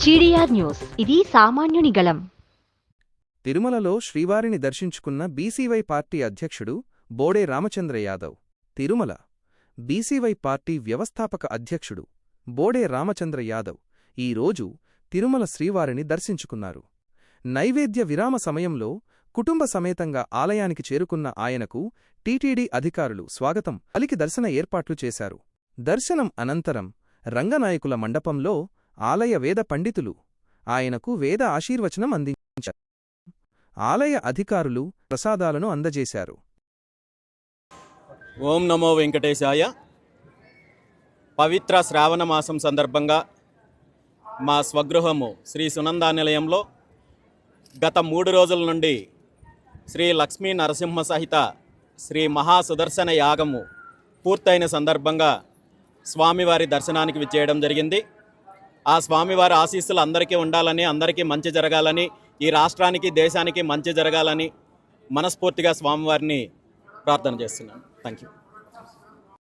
GDR news ఇది సామాన్యుని గళం. తిరుమలలో శ్రీవారిని దర్శించుకున్న బీసీవై పార్టీ అధ్యక్షుడు బోడే రామచంద్ర యాదవ్. తిరుమల బీసీవై పార్టీ వ్యవస్థాపక అధ్యక్షుడు బోడే రామచంద్ర యాదవ్ ఈరోజు తిరుమల శ్రీవారిని దర్శించుకున్నారు. నైవేద్య విరామ సమయంలో కుటుంబ సమేతంగా ఆలయానికి చేరుకున్న ఆయనకు టీటీడీ అధికారులు స్వాగతం పలికి దర్శన ఏర్పాట్లు చేశారు. దర్శనం అనంతరం రంగనాయకుల మండపంలో ఆలయ వేద పండితులు ఆయనకు వేద ఆశీర్వచనం అందించారు. ఆలయ అధికారులు ప్రసాదాలను అందజేశారు. ఓం నమో వెంకటేశాయ. పవిత్ర శ్రావణ మాసం సందర్భంగా మా స్వగృహము శ్రీ సునందా నిలయంలో గత 3 రోజుల నుండి శ్రీ లక్ష్మీ నరసింహ సహిత శ్రీ మహాసుదర్శన యాగము పూర్తయిన సందర్భంగా స్వామివారి దర్శనానికి విచ్చేయడం జరిగింది. ఆ స్వామివారి ఆశీస్సులు అందరికీ ఉండాలని, అందరికీ మంచి జరగాలని, ఈ రాష్ట్రానికి దేశానికి మంచి జరగాలని మనస్ఫూర్తిగా స్వామివారిని ప్రార్థన చేస్తున్నాను. Thank you.